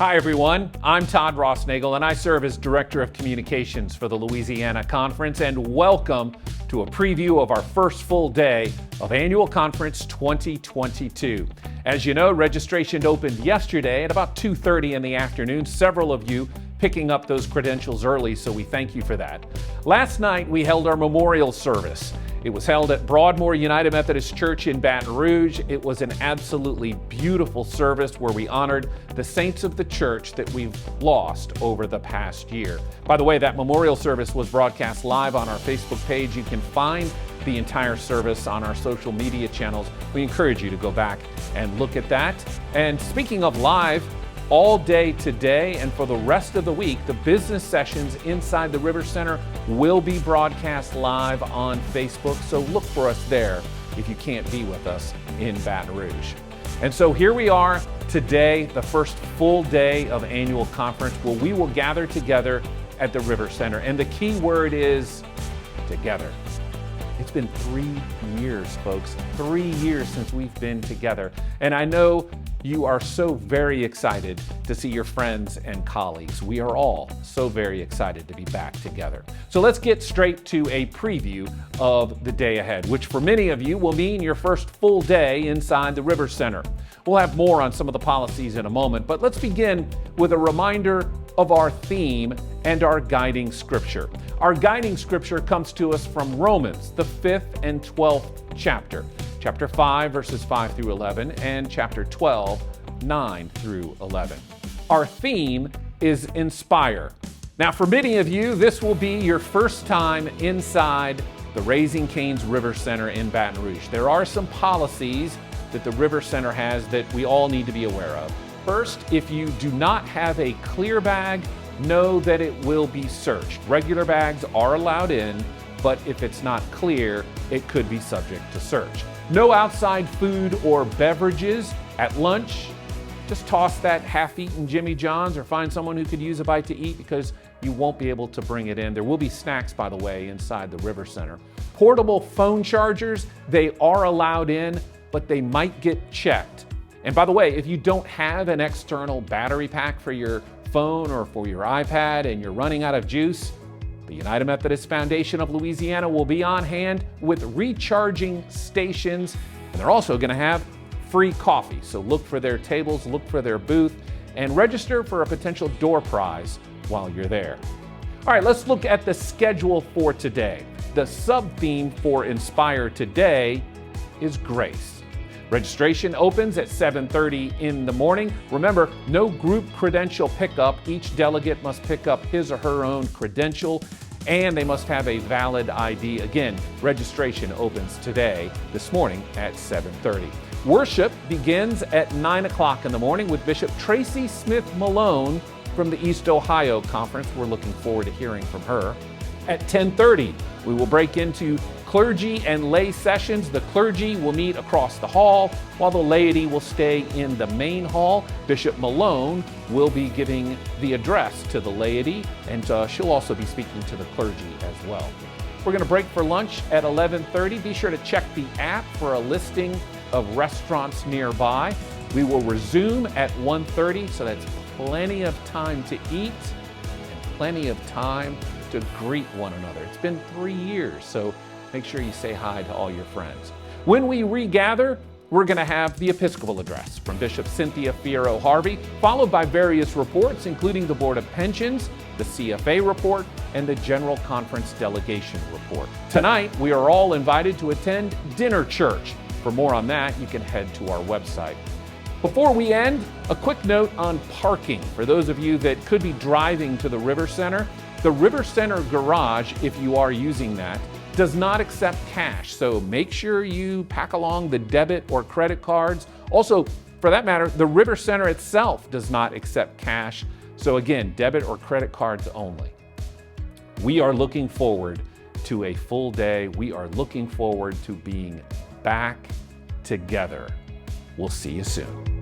Hi everyone, I'm Todd Rossnagel and I serve as Director of Communications for the Louisiana Conference, and welcome to a preview of our first full day of Annual Conference 2022. As you know, registration opened yesterday at about 2:30 in the afternoon. Several of you picking up those credentials early, so we thank you for that. Last night we held our memorial service. It was held at Broadmoor United Methodist Church in Baton Rouge. It was an absolutely beautiful service where we honored the saints of the church that we've lost over the past year. By the way, that memorial service was broadcast live on our Facebook page. You can find the entire service on our social media channels. We encourage you to go back and look at that. And speaking of live, all day today and for the rest of the week, the business sessions inside the River Center will be broadcast live on Facebook, so look for us there if you can't be with us in Baton Rouge. And so here we are today, the first full day of annual conference where we will gather together at the River Center. And the key word is together. It's been 3 years, folks, 3 years since we've been together. And I know you are so very excited to see your friends and colleagues. We are all so very excited to be back together. So let's get straight to a preview of the day ahead, which for many of you will mean your first full day inside the River Center. We'll have more on some of the policies in a moment, but let's begin with a reminder of our theme and our guiding scripture. Our guiding scripture comes to us from Romans, the 5th and 12th chapter. Chapter 5, verses 5 through 11, and chapter 12, 9 through 11. Our theme is Inspire. Now, for many of you, this will be your first time inside the Raising Cane's River Center in Baton Rouge. There are some policies that the River Center has that we all need to be aware of. First, if you do not have a clear bag, know that it will be searched. Regular bags are allowed in, but if it's not clear, it could be subject to search. No outside food or beverages at lunch. Just toss that half-eaten Jimmy John's or find someone who could use a bite to eat because you won't be able to bring it in. There will be snacks, by the way, inside the River Center. Portable phone chargers, they are allowed in, but they might get checked. And by the way, if you don't have an external battery pack for your phone or for your iPad and you're running out of juice, the United Methodist Foundation of Louisiana will be on hand with recharging stations, and they're also going to have free coffee. So look for their tables, look for their booth, and register for a potential door prize while you're there. All right, let's look at the schedule for today. The sub-theme for Inspire today is Grace. Registration opens at 7:30 in the morning. Remember, no group credential pickup. Each delegate must pick up his or her own credential, and they must have a valid ID. Again, registration opens this morning at 7:30. Worship begins at 9 o'clock in the morning with Bishop Tracy Smith Malone from the East Ohio Conference. We're looking forward to hearing from her. At 10:30, we will break into clergy and lay sessions. The clergy will meet across the hall while the laity will stay in the main hall. Bishop Malone will be giving the address to the laity, and she'll also be speaking to the clergy as well. We're going to break for lunch at 11:30. Be sure to check the app for a listing of restaurants nearby. We will resume at 1:30, so that's plenty of time to eat and plenty of time to greet one another. It's been 3 years, so make sure you say hi to all your friends. When we regather, we're going to have the Episcopal address from Bishop Cynthia Fierro Harvey, followed by various reports, including the Board of Pensions, the CFA report, and the General Conference Delegation report. Tonight, we are all invited to attend dinner church. For more on that, you can head to our website. Before we end, a quick note on parking. For those of you that could be driving to the River Center, the River Center garage, if you are using that, does not accept cash. So make sure you pack along the debit or credit cards. Also, for that matter, the River Center itself does not accept cash. So again, debit or credit cards only. We are looking forward to a full day. We are looking forward to being back together. We'll see you soon.